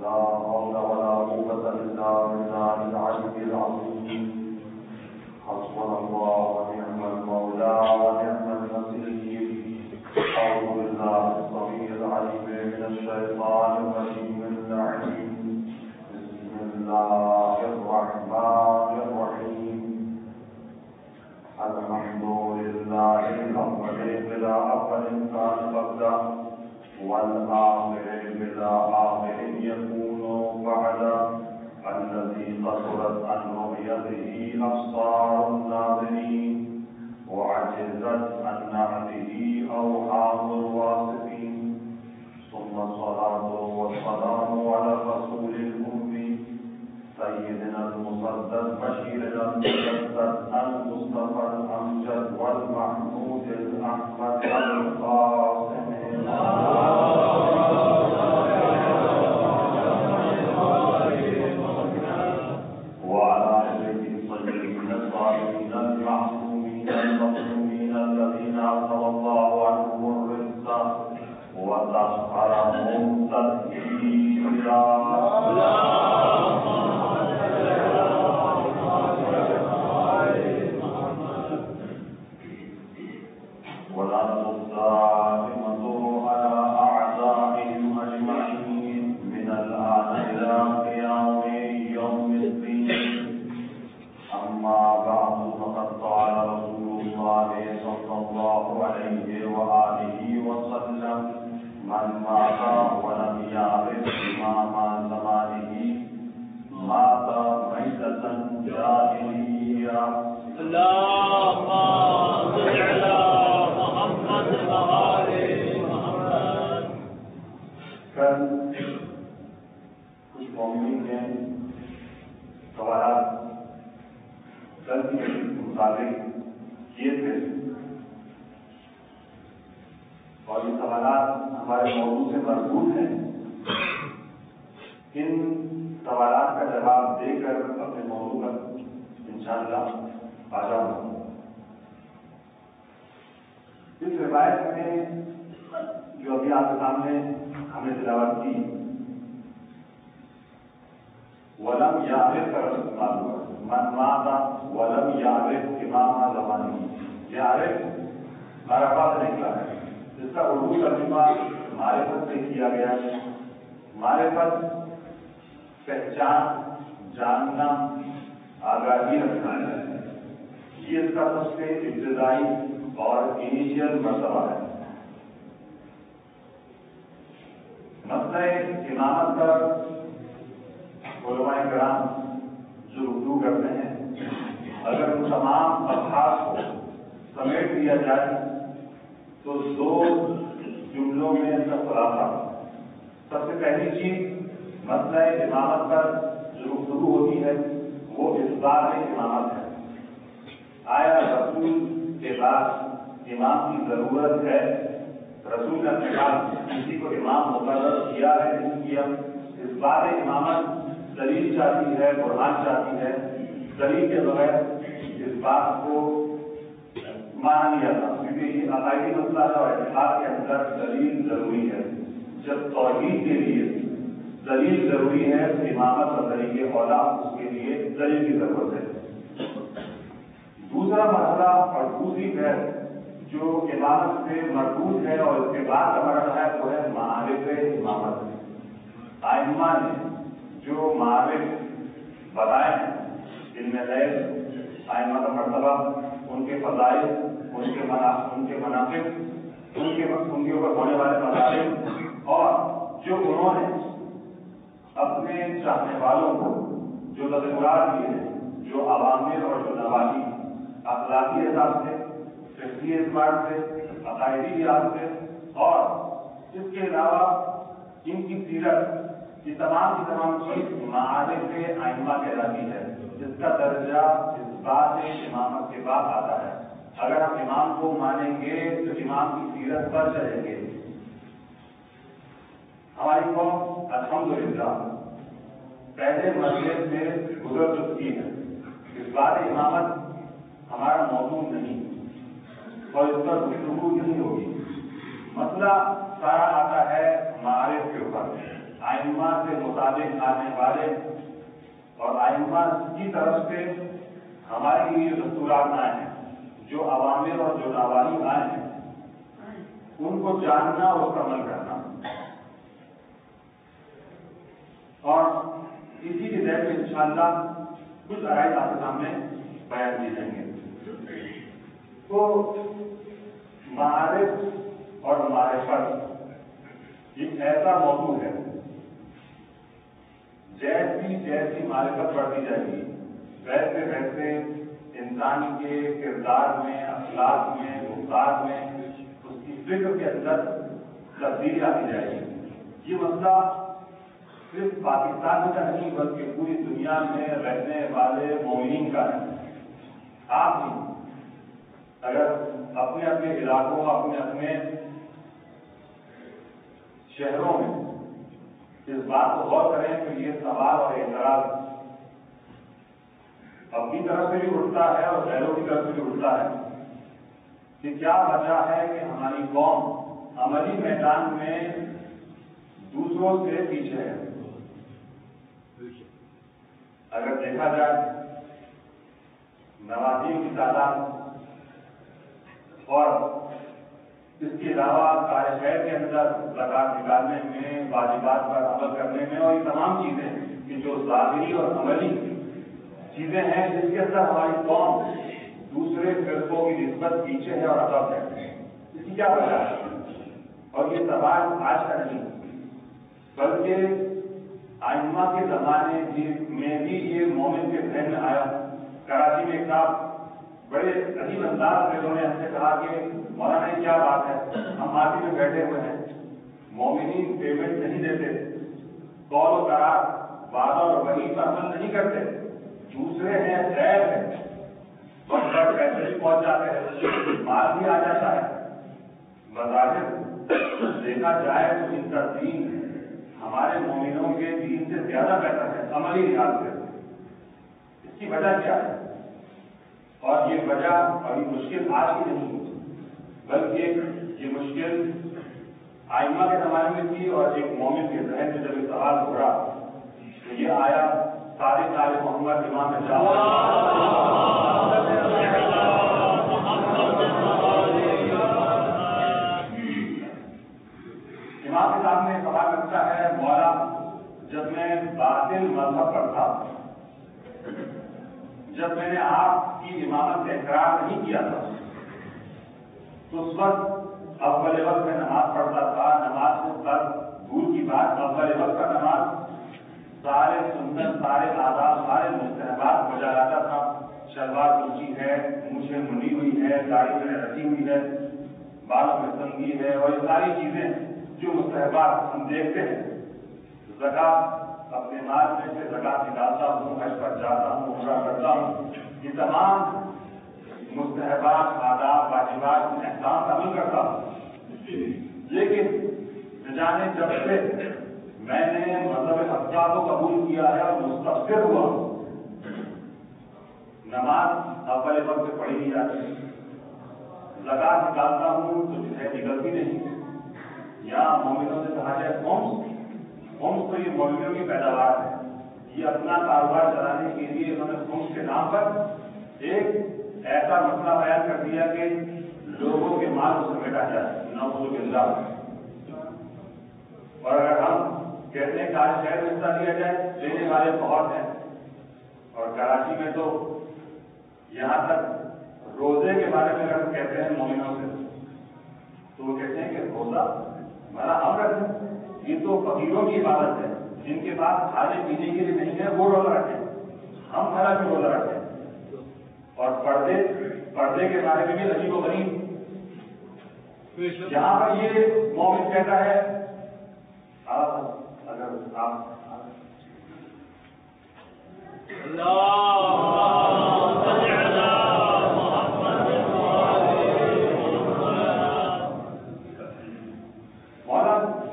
لا حول ولا قوة إلا بالله العلي العظيم. حسبنا الله ونعم المولى ونعم النصير. أعوذ بالله السميع العليم من الشيطان الرجيم اللعين. بسم الله الرحمن الرحيم. الحمد لله الأول بلا أول كان قبله والآخر بلا آخر يكون بعده الذي قصرت عن رؤيته أبصار الناظرين وعجزت عن نعته أوهام الواصفين. ثم الصلاة والسلام على الرسول الأمي سيدنا المصدق بشيرنا المجدد المصطفى الأمجد والمحمود الأحمد القاسم وعلى آله الطيبين الطاهرين المعصومين المظلومين الذين أرسل الله عنهم الرزق وسخرهم تسخيرا. ولعنة الدائمة على أعدائهم أجمعين من الآن إلى قيام يوم الدين. أما بعد فقد قال رسول الله صلى الله عليه وآله وسلم: من مات ولم يعرف إمام زمانه مات ميتة جاهلية. اللهم صل على محمد وآل محمد. کل کچھ مومنین نے سوالات کل کی مجلس کے مطابق کیے تھے اور یہ سوالات ہمارے موضوع سے مربوط ہیں. ان سوالات کا جواب دے کر اپنے موضوع پر انشاءاللہ آ جاؤں. اس روایت میں جو ابھی آپ کے سامنے ہم نے تلاوت کی ولم یعرف کا استعمال ہوا. من مات ولم یعرف امام زمانی. یعرف عرفہ سے نکلا ہے. اس کا اردو ترجمہ معرفت سے کیا گیا ہے. معرفت پہچان، جاننا، آگاہی رکھنا ہے. یہ اس کا سب سے ابتدائی اور انیشیل مرتبہ ہے. مسئلہ امامت پر علماء کرام جو رجوع کرتے ہیں، اگر ان تمام ابحاث کو سمیٹ دیا جائے تو دو جملوں میں اس کا خلاصہ. سب سے پہلی چیز مسئلہ امامت پر جو گفتگو ہوتی ہے وہ اثبات امامت ہے. آیا رسول کے بعد امام کی ضرورت ہے؟ رسول نے اپنے بعد کسی کو امام مقرر کیا ہے نہیں کیا؟ اثبات امامت دلیل چاہتی ہے، برہان چاہتی ہے. دلیل کے بغیر اس بات کو مانا نہیں جاتا، کیونکہ یہ عقائدی مسئلہ ہے اور اعتقاد کے اندر دلیل ضروری ہے. جب توحید کے لیے دلیل ضروری ہے تو امامت اور طریقے اولا اس کے لیے دلیل کی ضرورت ہے. دوسرا مسئلہ اور دوسری بحث جو امامت سے مربوط ہے اور اس کے بعد کا مرحلہ ہے وہ ہے معارف امامت. ائمہ نے جو معارف بتائے ہیں ان میں غیر ائمہ کا مرتبہ، ان کے فضائل، ان کے مناقب، ان کے اوپر ہونے والے مسائل، اور جو انہوں نے اپنے چاہنے والوں کو جو تذکرات دیے ہیں، جو عوامر اور جو نواہی، اخلاقی اعتبار سے، فقہی اعتبار سے، عقائدی لحاظ سے، اور اس کے علاوہ ان کی سیرت، یہ تمام کی تمام چیز معارف ائمہ کہلاتی ہے. جس کا درجہ اثبات امامت کے بعد آتا ہے. اگر ہم امام کو مانیں گے تو امام کی سیرت پر چلیں گے. ہماری قوم الحمدللہ پہلے مرحلے سے گزر چکی ہے. اثبات امامت ہمارا موضوع نہیں اور اس پر گفتگو نہیں ہوگی. مسئلہ سارا آتا ہے معارف کے اوپر. آئمہ کے مطابق آنے والے اور آئمہ کی طرف سے ہمارے لیے جو دستورات آئے ہیں، جو عوامر اور جو نواہی آئے ہیں، ان کو جاننا اور اس پر عمل کرنا، اور اسی کے ذریعے میں انشاءاللہ کچھ عقائد آپ کے سامنے بیان کیے جائیں گے۔ تو معارف اور معرفت ایک ایسا موضوع ہے، جیسی جیسی معرفت بڑھتی جائے گی ویسے ویسے انسان کے کردار میں، اخلاق میں، گفتار میں، اس کی فکر کے اندر تبدیلی آتی جائے گی۔ یہ مسئلہ صرف پاکستان کا نہیں بلکہ پوری دنیا میں رہنے والے مومنین کا ہے۔ آپ بھی اگر اپنے اپنے علاقوں، اپنے اپنے شہروں میں اس بات کو غور کریں تو یہ سوال اور اعتراض اپنی طرف سے بھی اٹھتا ہے اور غیروں کی طرف سے بھی اٹھتا ہے کہ کیا وجہ ہے کہ ہماری قوم عملی میدان میں دوسروں سے پیچھے ہے۔ اگر دیکھا جائے نوازیوں کی تعداد اور اس کے علاوہ کار خیر کے اندر زکات نکالنے میں، واجبات پر عمل کرنے میں، اور یہ تمام چیزیں کہ جو ظاہری اور عملی چیزیں ہیں جس کے اندر ہماری قوم دوسرے فرقوں کی نسبت پیچھے ہے اور عقب ہے، اس کی کیا وجہ ہے؟ اور یہ سوال آج کا نہیں بلکہ آئمہ کے زمانے میں بھی یہ مومن کے ذہن میں آیا۔ کراچی میں ایک صاحب بڑے عجیب انداز سے انہوں نے ہم سے کہا کہ مولانا یہ کیا بات ہے، ہم ماضی میں بیٹھے ہوئے ہیں، مومنین پیمنٹ نہیں دیتے، قول و قرار، وعدہ اور وعید پر عمل نہیں کرتے، دوسرے ہیں غیر ہیں، وقت پر پیسے بھی پہنچ جاتے ہیں، مال بھی آ جاتا ہے، بظاہر دیکھا جائے تو ان کا دین ہمارے مومنوں کے دین سے زیادہ بہتر ہے عملی لحاظ سے۔ اس کی وجہ کیا ہے؟ اور یہ وجہ اور یہ مشکل آج کی نہیں بلکہ یہ مشکل آئمہ کے زمانے میں تھی، اور ایک مومن کے ذہن میں جب یہ سوال ہو رہا تو یہ آیا صادق آل محمد امام امام کے سامنے سوال رکھتا ہے، مولا جب میں باطل مذہب پر تھا، جب میں نے آپ کی امامت کا اقرار نہیں کیا تھا تو اس وقت اول وقت میں نماز پڑھتا تھا، نماز سے پر دور کی بات، اول وقت کا نماز سارے سنت، سارے آداب، سارے مستحبات بجا لاتا تھا، شلوار اونچی ہے، مونچھیں منڈی ہوئی ہے، داڑھی میں رسی ہوئی ہے، بالوں میں کنگھی ہے، اور یہ ساری چیزیں جو مستحبات ہم دیکھتے ہیں۔ زکات اپنے مال میں سے زکات نکالتا ہوں، حج پر جاتا ہوں، عمرہ کرتا ہوں، یہ تمام مستحبات، آداب، واجبات، احکام کا عمل کرتا ہوں، لیکن جانے جب سے میں نے مذہب حقہ کو قبول کیا ہے اور مستغفر ہوا، نماز اول وقت سے پڑھی نہیں جاتی، زکات نکالتا ہوں تو جو ہے نکلتی نہیں۔ یا مومنوں سے کہا جائے خمس تو یہ مومنوں کی پیداوار ہے، یہ اپنا کاروبار چلانے کے لیے انہوں نے خمس کے نام پر ایک ایسا مسئلہ بیان کر دیا کہ لوگوں کے مال کو سمیٹا جائے، نعوذ باللہ۔ اور اگر ہم کہتے ہیں کہ آج شہر میں حصہ دیا جائے، لینے والے بہت ہیں، اور کراچی میں تو یہاں تک روزے کے بارے میں اگر ہم کہتے ہیں مومنوں سے تو وہ کہتے ہیں کہ روزہ بھلا ہم رکھیں، یہ تو فقیروں کی عبادت ہے، جن کے پاس کھانے پینے کے لیے نہیں ہے وہ روزہ رکھیں، ہم بھلا کیوں روزہ رکھیں۔ اور پردے کے بارے میں بھی عجیب و غریب، یہاں پر یہ مومن کہتا ہے اگر آپ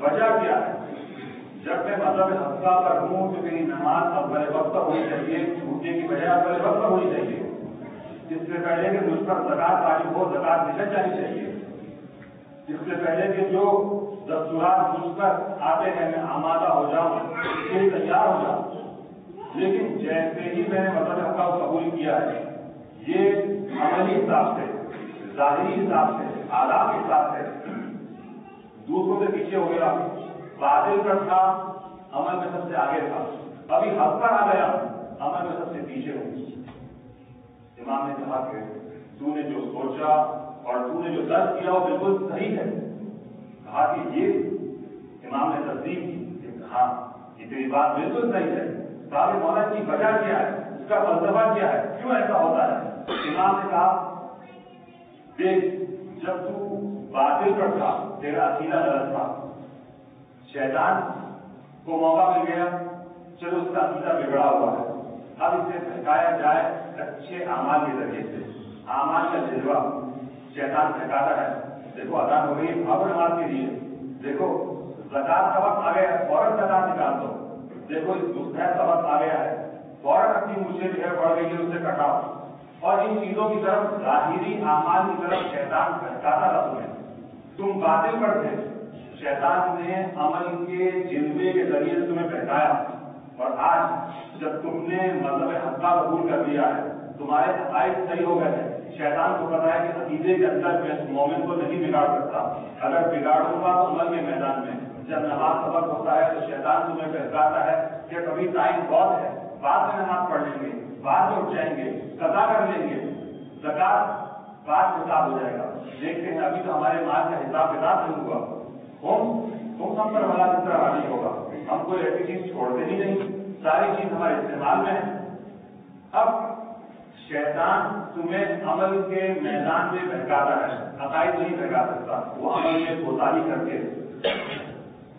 وجہ کیا ہے؟ جب میں مذہب حقہ پر ہوں تو میری نماز اول وقت پر ہونی چاہیے، چھوٹنے کی بجائے اول وقت پر ہونی چاہیے، اس سے پہلے کہ مجھ پر زکات واجب ہو، زکات نکل جانی چاہیے، اس سے پہلے کہ جو دستورات مجھ پر آتے ہیں میں آمادہ ہو جاؤں اس کے لیے تیار ہو جا. لیکن جیسے ہی میں نے مذہب حق کو قبول کیا ہے، یہ عملی حساب سے، ظاہری حساب سے، آداب کے حساب سے دوسروں سے پیچھے ہو گیا. باطل پر تھا، عمل میں سب سے آگے تھا. ابھی حق پر آ گیا، عمل میں سب سے پیچھے ہوں. امام نے کہا کہ تو نے جو سوچا اور تو نے جو درد کیا وہ بالکل صحیح ہے. کہا کہ یہ امام نے تصدیق کی. کہا یہ تیری بات بالکل صحیح ہے. صاحب مولا کی وجہ کیا ہے، اس کا فلسفہ کیا ہے، کیوں ایسا ہوتا ہے؟ امام نے کہا دیکھ، جب تو باطل پر تھا تیرا عقیدہ غلط تھا، شیطان کو موقع مل گیا، چلو اس کا عقیدہ بگڑا ہوا ہے، اب اسے بہکایا جائے اچھے اعمال کے ذریعے سے. اعمال کا جلوہ شیطان بہکاتا ہے. دیکھو اذان ہو گئی، بھاگو نماز کے لیے. دیکھو زکات کا وقت آ گیا ہے، فوراً زکات نکال دو. دیکھو اس دوپہر کا وقت آ گیا ہے، فوراً اپنی مجھے جو ہے بڑھ گئی ہے اسے کٹاؤ. اور ان چیزوں کی طرف، ظاہری اعمال کی طرف شیطان بہکاتا رہا تمہیں. تم باطل پر تھے، شیطان نے عمل کے جلوے کے ذریعے سے تمہیں بہکایا. اور آج جب تم نے مذہب حق قبول کر لیا ہے، تمہارے عقائد صحیح ہو گئے ہیں. شیطان کو پتا ہے کہ عقیدے کے اندر میں مومن کو نہیں بگاڑ سکتا. اگر بگاڑوں گا تو عمل کے میدان میں. جب نماز کا وقت ہوتا ہے تو شیطان تمہیں بہکاتا ہے کہ کبھی ٹائم بہت ہے، بعد میں نماز پڑھ لیں گے، بعد میں اٹھ جائیں گے، قضا کر لیں گے، زکات بعد میں حساب ہو جائے گا. دیکھتے ہیں ابھی تو ہمارے مال کا حساب کتاب نہیں ہوا. ہم پر والا اس طرح نہیں ہوگا. ہم کوئی ایسی چیز چھوڑتے ہی نہیں، ساری چیز ہمارے استعمال میں ہے. اب شیطان تمہیں عمل کے میدان میں بہکاتا ہے، عقائد نہیں بہکا سکتا. وہ عمل میں کوتاہی کر کے،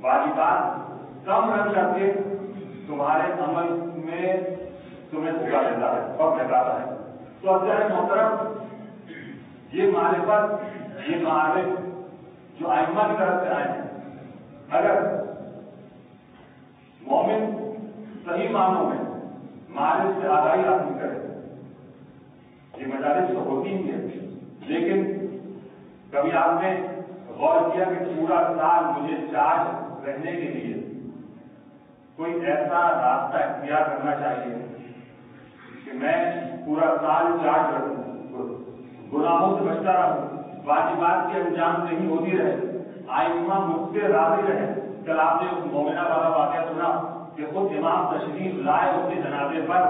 واجبات کم رکھ کر کے تمہارے عمل میں تمہیں دھوکا دیتا ہے اور بہکاتا ہے. تو عزیز محترم، یہ معرفت، یہ معارف جو ائمہ کی طرف سے آئے ہیں، اگر مومن صحیح معنوں میں معرفت سے آگاہی حاصل کرے، یہ مجالس تو ہوتی ہی ہے. لیکن کبھی آپ نے غور کیا کہ پورا سال مجھے چارج رہنے کے لیے کوئی ایسا راستہ اختیار کرنا چاہیے کہ میں پورا سال چارج رکھوں، گناہوں سے بچتا رہوں، واجبات کے انجام نہیں ہوتی رہے، ائمہ مجھ سے راضی رہے. کل آپ نے اس مومنہ والا واقعہ سنا کہ خود امام تشریف لائے اس کے جنازے پر.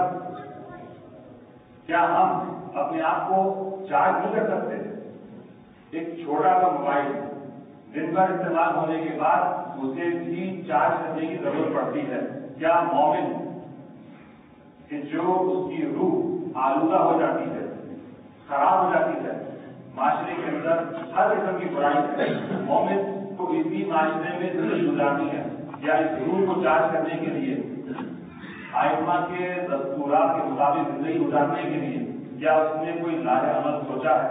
کیا ہم اپنے آپ کو چارج نہیں کر سکتے؟ ایک چھوٹا سا موبائل دن بھر استعمال ہونے کے بعد اسے بھی چارج کرنے کی ضرورت پڑتی ہے. کیا مومن کہ جو اس کی روح آلودہ ہو جاتی ہے، خراب ہو جاتی ہے، معاشرے کے اندر ہر قسم کی برائی ہے، مومن کو اسی معاشرے میں زندگی گزارنی ہے، یا اس روح کو چارج کرنے کے لیے ائمہ کے دستورات کے مطابق زندگی گزارنے کے لیے کیا اس نے کوئی لاہ عمل سوچا ہے؟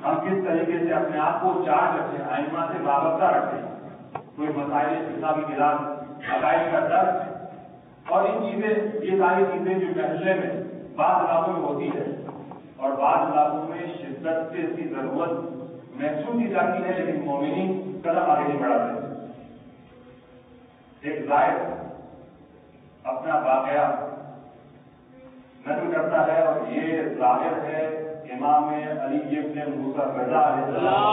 ہم کس طریقے سے اپنے آپ کو چارج رکھیں، ائمہ سے وابستہ رکھیں؟ کوئی مسائل حسابی کتاب، عقائد کا درد اور ان چیزیں، یہ ساری چیزیں جو محلے میں بعض علاقوں میں ہوتی ہے اور بعض علاقوں میں شدت سے اس کی ضرورت محسوس کی جاتی ہے، لیکن مومنین قدم آگے نہیں بڑھاتے. ایک زائر اپنا واقعہ نقل کرتا ہے اور یہ ظاہر ہے امام علی ابن موسیٰ رضا علیہ السلام.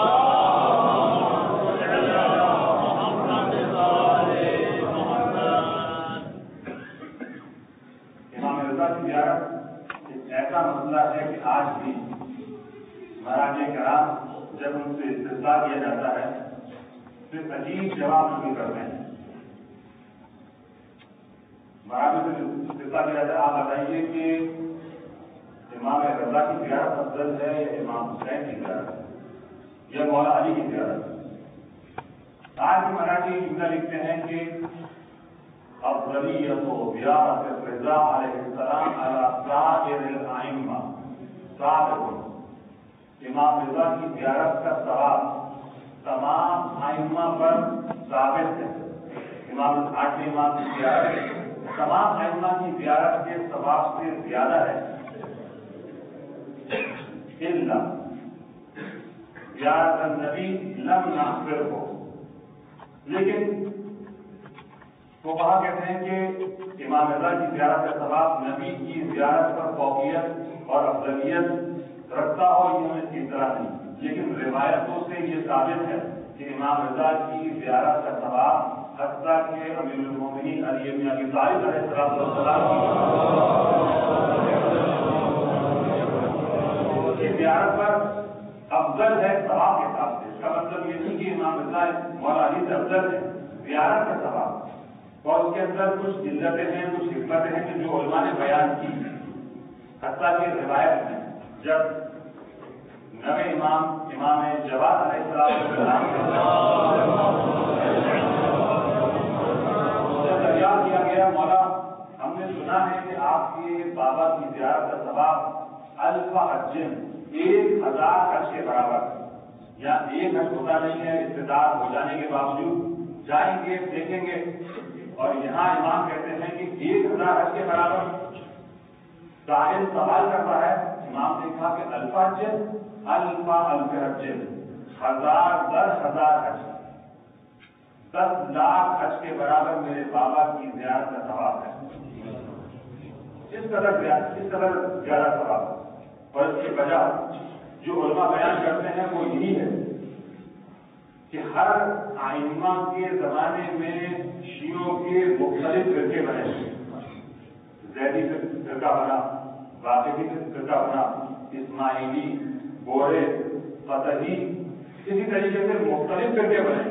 امام رضا کی زیارت ایک ایسا مسئلہ ہے کہ آج بھی مراجع کرام جب ان سے استفسار کیا جاتا ہے پھر عجیب جواب نقل کرتے ہیں. مراجع سے استفسار کیا جاتا ہے، آپ بتائیے کہ امام رضا کی زیارت افضل ہے یا امام حسین کی زیارت یا مولا علی کی زیارت؟ آج بھی مراٹھی جملہ لکھتے ہیں کہ افضلیت زیارت رضا علیہ السلام علی سائر الائمہ ثابت. امام رضا کی زیارت کا ثواب تمام ائمہ پر ثابت ہے. امام آٹھ امام کی زیارت تمام ائمہ کی زیارت کے ثواب سے زیادہ ہے. زیارت النبی لم نغفر ہو. لیکن وہ کہا کہتے ہیں کہ امام رضا کی زیارت کا ثواب نبی کی زیارت پر فوقیت اور افضلیت رکھتا ہو، یہ ہمیں اس کی اطلاع نہیں، لیکن روایتوں سے یہ ثابت ہے کہ امام رضا کی زیارت کا ثواب حتیٰ کہ امیر المومنین علی بن ابی طالب علیہ السلام کی زیارت پر افضل ہے ثواب کے حساب سے۔ اس کا مطلب یہ نہیں کہ امام رضا مولا علی سے افضل ہے، زیارت کا ثواب، اور اس کے اندر کچھ علتیں ہیں، کچھ حکمتیں ہیں کہ جو علماء نے بیان کی، حتیٰ کہ روایت میں جب نوے امام جواد علیہ السلام سے دریافت کیا گیا، مولا ہم نے سنا ہے کہ آپ کے بابا کی زیارت کا ثواب الف حج 1000 حج کے برابر ہے، یا ایک حج ہوتا نہیں ہے، استطاعت ہو جانے کے باوجود جائیں گے دیکھیں گے، اور یہاں امام کہتے ہیں کہ 1000 حج کے برابر۔ سائل سوال کرتا ہے، امام نے کہا کہ الف حج الف حج 1000 حج، 10 لاکھ حج کے برابر میرے بابا کی زیارت کا ثواب ہے۔ اس قدر زیادہ ثواب ہے، اور اس کی وجہ جو علماء بیان کرتے ہیں وہ یہی ہے کہ ہر ائمہ کے زمانے میں شیعوں کے مختلف فرقے بنے، زیدی فرقہ بنا، واقفی فرقہ بنا، اسماعیلی، بورے، فتحی، اسی طریقے سے مختلف فرقے بنے،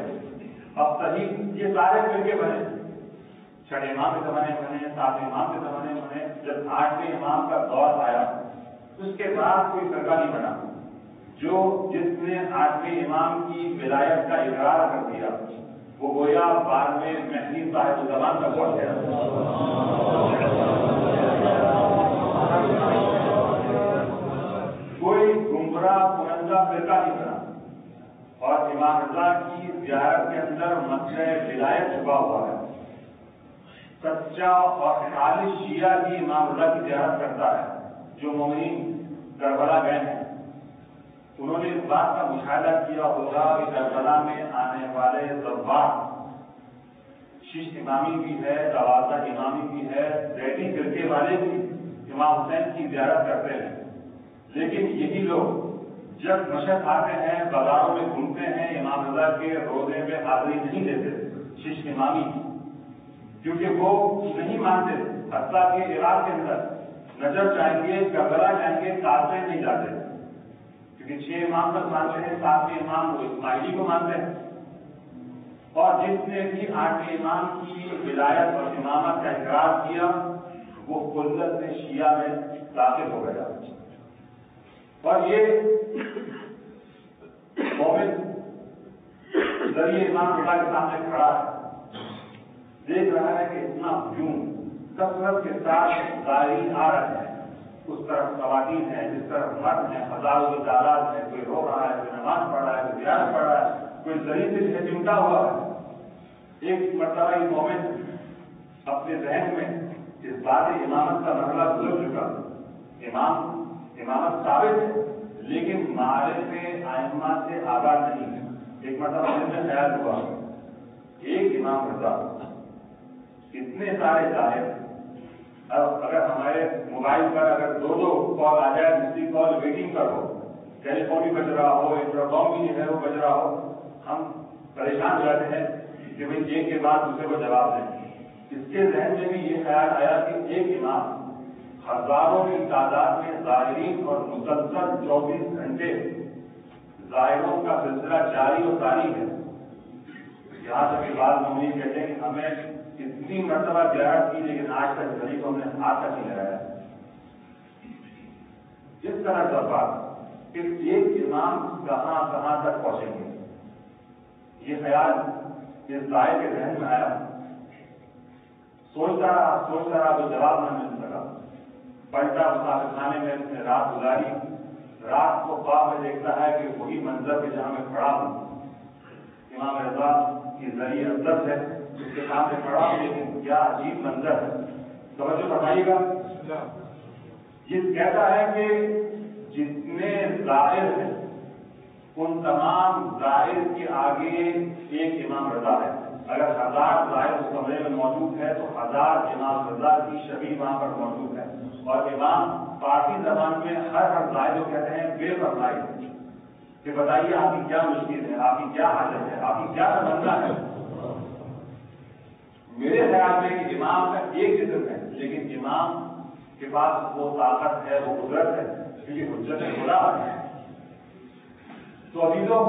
افصحی، یہ سارے فرقے بنے، چھٹے امام کے زمانے میں بنے، ساتویں امام کے زمانے میں بنے۔ جب 8ویں امام کا دور آیا اس کے بعد کوئی فرقہ نہیں بنا، جس نے 8ویں امام کی ولایت کا اقرار کر دیا وہ گویا بعد میں مہدی صاحب الزمان تک پہنچ گیا۔ کوئی گمراہ کنندہ فرقہ نہیں بنا، اور امام رضا کی زیارت کے اندر مسئلہ ولایت چھپا ہوا ہے۔ سچا اور خالص شیعہ بھی امام رضا کی زیارت کرتا ہے۔ جو مومنین کربلا گئے ہیں انہوں نے اس بات کا مشاہدہ کیا ہوگا کہ کربلا میں آنے والے ضباط شش امامی بھی ہے، روازہ امامی بھی ہے، زیدی فرقے والے بھی امام حسین کی زیارت کرتے ہیں، لیکن یہی لوگ جب مشہد آتے ہیں، بازاروں میں گھومتے ہیں، امام رضا کے روزے میں حاضری نہیں دیتے شش امامی، کیونکہ وہ نہیں مانتے، حتیٰ کہ عراق کے اندر نجف جائیں گے، کربلا جائیں گے، قاسم نہیں جاتے، کیونکہ 6 امام تک مانتے ہیں، 7ویں امام وہ اسماعیلی کو مانتے ہیں، اور جس نے بھی 8ویں امام کی ولایت اور امامت کا اقرار کیا وہ کلت سے شیعہ میں داخل ہو گیا۔ اور یہ مومن ذریعے امام رضا کے سامنے کھڑا ہے، دیکھ رہا ہے کہ اتنا ہجوم کثرت کے ساتھ زائرین آ رہے ہیں، اس طرف خواتین ہیں، جس طرف مرد ہیں، ہزاروں کی تعداد ہے، کوئی رو رہا ہے، کوئی نماز پڑھ رہا ہے، کوئی زیارت پڑھ رہا ہے، کوئی ذریعے سے چمٹا ہوا ہے۔ ایک مرتبہ یہ مومن اپنے ذہن میں اس بات امامت کا مرحلہ گزر چکا، امامت ثابت ہے لیکن معارف ائمہ سے آگاہ نہیں ہے۔ ایک مرتبہ مجھے خیال ہوا ایک امام رضا اتنے سارے ظاہر، اب اگر ہمارے موبائل پر اگر 2 کال آ جائے، دوسری کال ویٹنگ پر ہو، ٹیلی فون بھی بج رہا ہو، انٹرکام بھی جو ہے وہ بج رہا ہو، ہم پریشان ہو جاتے ہیں کہ بھائی ایک کے بعد دوسرے کو جواب دیں۔ اس کے ذہن میں بھی یہ خیال آیا کہ ایک امام ہزاروں کی تعداد میں زائرین اور مسلسل 24 گھنٹے زائروں کا سلسلہ جاری و ساری ہے، یہاں تک کہ بعض مومنین کہتے ہیں کہ ہمیں اتنی مرتبہ زیارت کی لیکن آج تک غریب ہم نے ہاتھ تک نہیں لگایا۔ اس طرح کا بات کہ ایک امام کہاں تک پہنچیں گے، یہ خیال اس ظاہر کے ذہن میں آیا، سوچتا رہا تو جواب نہ مل سکا، پلٹا مسافر خانے میں اس نے رات گزاری، رات کو خواب میں دیکھتا ہے کہ وہی منظر کہ جہاں میں کھڑا ہوں، امام رضا کی ذریعہ اقدس ہے، اس کے سامنے کھڑا ہوں، لیکن کیا عجیب منظر ہے۔ توجہ فرمائیے گا، یہ کہتا ہے کہ جتنے زائر ہیں ان تمام زائر کے آگے ایک امام رضا ہے۔ اگر 1000 زائر اس کمرے میں موجود مزار امام رضا کی شبیہ وہاں پر موجود ہے. اور امام فارسی زبان میں ہر فرمائے جو کہتے ہیں بے فرمائی کہ بتائیے آپ کی کیا مشکل ہے, آپ کی کیا حاجت ہے, آپ کی کیا تمنا ہے. میرے خیال میں کہ امام کا ایک جسم ہے, لیکن امام کے پاس وہ طاقت ہے, وہ قدرت ہے, کیونکہ حجت خدا ہے. تو ابھی تو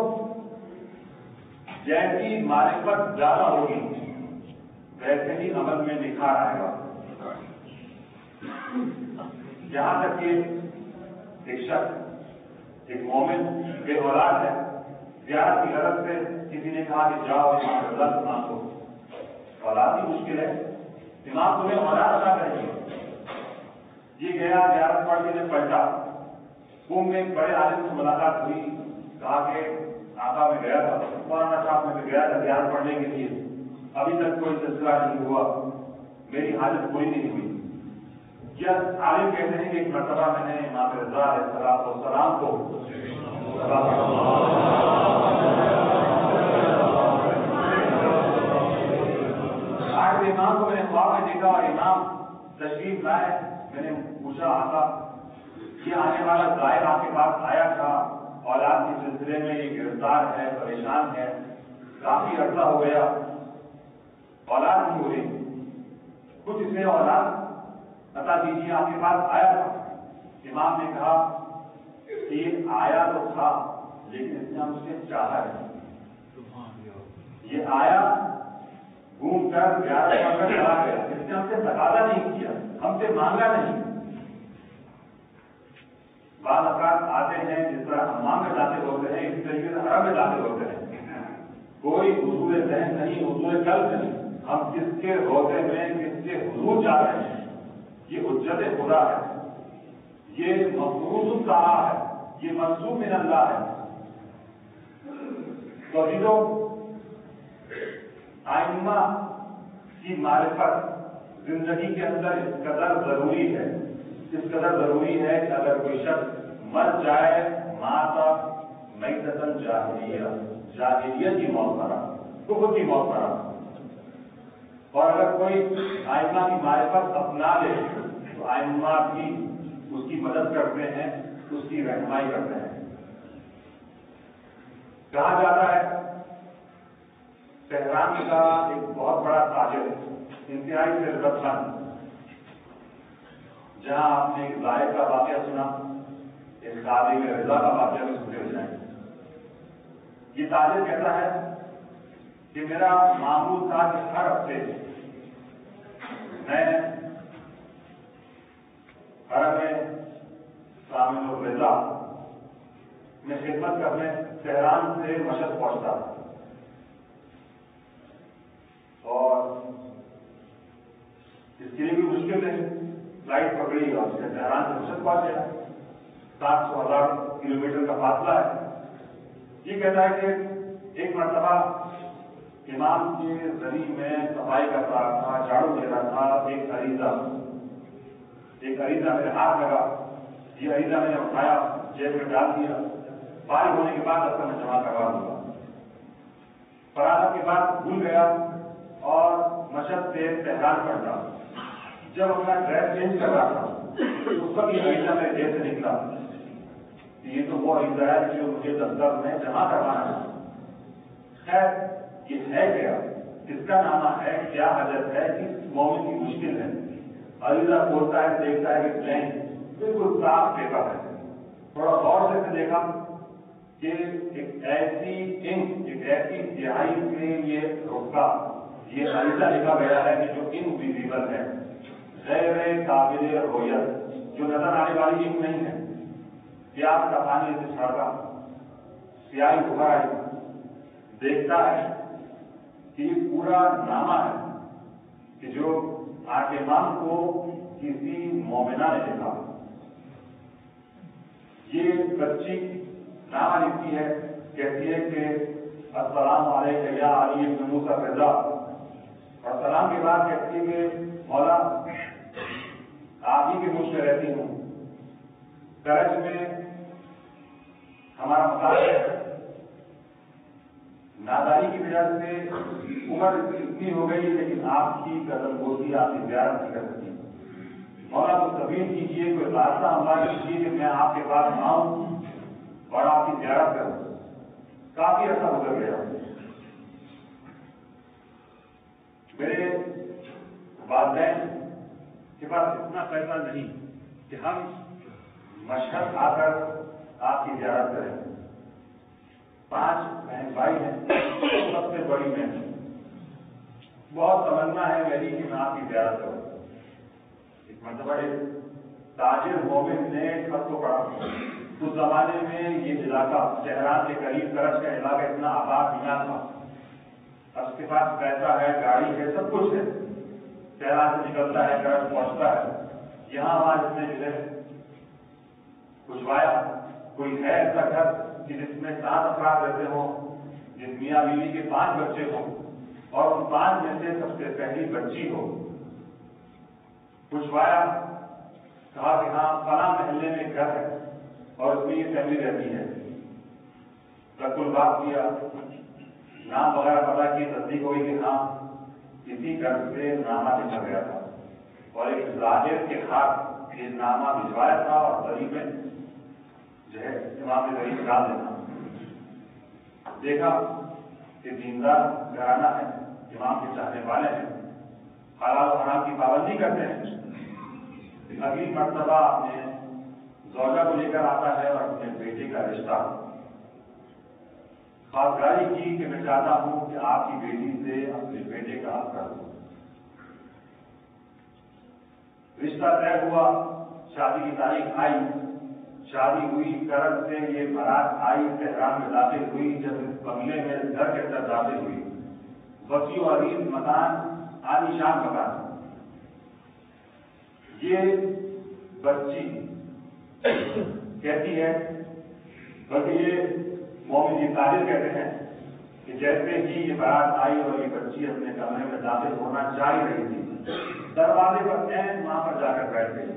جیسی معرفت زیادہ ہوگی ویسے ہی عمل میں نکھار آئے گا. جہاں تک کہ ایک شخص ایک مومن بے اولاد ہے, زیارت کی غرض سے کسی نے کہا کہ جاؤ امام رضا سے مانگو. اولاد کی مشکل ہے, امام تمہیں اولاد عطا کریں گے. یہ گیا زیارت پڑھ کے پلٹا, کنب میں ایک بڑے عالم سے ملاقات ہوئی. کہا کہ آقا میں گیا تھا, مولانا صاحب میں گیا تھا زیارت پڑھنے کے لیے, ابھی تک کوئی سلسلہ نہیں ہوا, میری حاجت پوری نہیں ہوئی. یہ عالم کہتے ہیں کہ ایک مرتبہ میں نے امام رضا علیہ السلام کو آج امام کو میں نے خواب میں دیکھا اور امام تشریف لائے. میں نے پوچھا آقا یہ آنے والا ظاہر آپ کے پاس آیا تھا, اولاد کے سلسلے میں یہ گرفتار ہے, پریشان ہے, کافی عرصہ ہو گیا, اولاد نہیں ہو رہی, کچھ اسے اولاد عطا دیجیے, آپ کے پاس آیا تھا. امام نے کہا کہ یہ آیا تو تھا لیکن اس نے ہم سے چاہا ہے. یہ آیا گھوم کر 11 پڑھ کر چلا گیا, اس نے ہم سے تقاضا نہیں کیا, ہم سے مانگا نہیں. بعض افراد آتے ہیں جس طرح حمام میں داخل ہوتے ہیں, اس طریقے سے حرم میں داخل ہوتے ہیں. کوئی حضور ذہن نہیں, حضور قلب نہیں, ہم کس کے روضے میں کس کے حضور جا رہے ہیں. یہ حجت خدا ہے, یہ مفروض الطاعہ ہے, یہ منصوب من اللہ ہے. تو عزیزو, ائمہ کی معرفت زندگی کے اندر اس قدر ضروری ہے, اس قدر ضروری ہے کہ اگر کوئی شخص مر جائے ماتا میتۃ جاہلیہ, جاہلیت کی موت مرا, کفر کی موت مرا. اور اگر کوئی ائمہ کی معرفت اپنا لے تو ائمہ بھی اس کی مدد کرتے ہیں, اس کی رہنمائی کرتے ہیں. کہا جاتا ہے تہران کا ایک بہت بڑا تاجر, انتہائی ثروت مند, جہاں آپ نے ایک ذائق کا واقعہ سنا, ایک خادم رضا کا واقعہ بھی سنتے ہو جائیں. یہ تاجر کہتا ہے کہ میرا معمول تھا کہ ہر ہفتے میں حرم کامل الرضا میں خدمت کرنے تہران سے مشہد پہنچتا تھا, اور اس کے لیے بھی مشکل ہے. فلائٹ پکڑی اور تہران سے مشہد پہنچ گیا, 700,000 کلومیٹر کا فاصلہ ہے. یہ کہتا ہے کہ ایک مرتبہ امام کے زمین میں صفائی کر رہا تھا, جھاڑو دے رہا تھا, ایک عریضہ میرے ہاتھ لگا. یہ عریضہ میں نے اٹھایا, جیب میں ڈال دیا. فارغ ہونے کے بعد اصل میں جمع کروا دوں گا. فراغت کے بعد بھول گیا اور مشہد سے تہران پڑھتا. جب اپنا ڈریس چینج کر رہا تھا اس وقت یہ عریضہ میرے جیب سے نکلا. یہ تو وہ عریضہ ہے جو مجھے دفتر میں جمع کروانا ہے. خیر یہ ہے کیا, کس کا نامہ ہے, کیا حاجت ہے, کس مومن کی مشکل ہے. عریضہ کھولتا ہے, دیکھتا ہے کہ بلینک, بالکل صاف پیپر ہے. تھوڑا غور سے دیکھا کہ ایک ایسی انک, ایک ایسی سیاہی سے یہ رکا, یہ عریضہ لکھا گیا ہے کہ جو انویزیبل ہے, غیر قابل رؤیت, جو نظر آنے والی انک نہیں ہے. پیاس کا پانی سے چھڑکا, سیاہی ابھر آئی, دیکھتا ہے کہ یہ پورا نامہ ہے کہ جو حاکمان کو کسی مومنہ نے لکھا. یہ بچی نامہ لکھتی ہے, کہتی ہے کہ السلام علیکم یا علی بن موسیٰ رضا, اور سلام کے بعد کہتی ہے کہ مولا آپ ہی کے ملک میں رہتی ہوں, کرج میں ہمارا مقام ہے, ناداری کی وجہ سے عمر اتنی ہو گئی لیکن آپ کی قدم گوشی آپ کی زیارت نہیں کر سکی. مولا کو تبدیل کیجیے, کوئی راستہ ہمارا کیجیے کہ میں آپ کے پاس آؤں اور آپ کی زیارت کروں. کافی عرصہ گزر گیا. میرے والدین کے پاس اتنا پیسہ نہیں کہ ہم مشہد آ کر آپ کی زیارت کریں. 5 بہن بھائی ہیں, سب سے بڑی میں. بہت تمنا ہے میری کہ میں آپ کی زیارت کروں. ایک مرتبہ تاجر مومن نے خط کو پڑھا. اس زمانے میں یہ علاقہ تہران کے قریب کرچ کا علاقہ اتنا آباد بنا تھا. اب اس کے پاس پیسہ ہے, گاڑی ہے, سب کچھ ہے. تہران سے نکلتا ہے, کرچ پہنچتا ہے. یہاں وہاں جس نے جو ہے پوچھوایا کوئی ہے ایسا گھر کہ جس میں 7 افراد رہتے ہوں, جس میاں بیوی کے 5 بچے ہوں اور ان 5 میں سے سب سے پہلی بچی ہو. پوچھوایا, کہا کہ ہاں فلاں محلے میں گھر ہے اور اس میں یہ فیملی رہتی ہے. رد الباب کیا, نام وغیرہ پتا کی, تصدیق ہوئی کہ ہاں اسی گھر سے نامہ لکھا گیا تھا اور ایک ظاہر کے ہاتھ یہ نامہ بھجوایا تھا اور دری میں جو ہے امام نے دری ڈال دینا. دیکھا کہ دیندار گھرانہ ہے, امام کے چاہنے والے ہیں, حلال و حرام کی پابندی کرتے ہیں. اگلی مرتبہ اپنے زوجہ کو لے کر آتا ہے اور اپنے بیٹے کا رشتہ خواستگاری کی کہ میں چاہتا ہوں کہ آپ کی بیٹی سے اپنے بیٹے کا حق کر دوں. رشتہ طے ہوا, شادی کی تاریخ آئی, شادی ہوئی, کرج سے یہ بارات آئی, تہران میں داخل ہوئی. جب اس بنگلے میں گھر کے اندر داخل ہوئی, وسیع و عریض مکان, عالیشان مکان. یہ بچی کہتی ہے, بلکہ یہ مومن جی طاہر کہتے ہیں کہ جیسے ہی یہ بارات آئی اور یہ بچی اپنے کمرے میں داخل ہونا چاہ رہی تھی, دروازے پر وہاں پر جا کر بیٹھ گئی.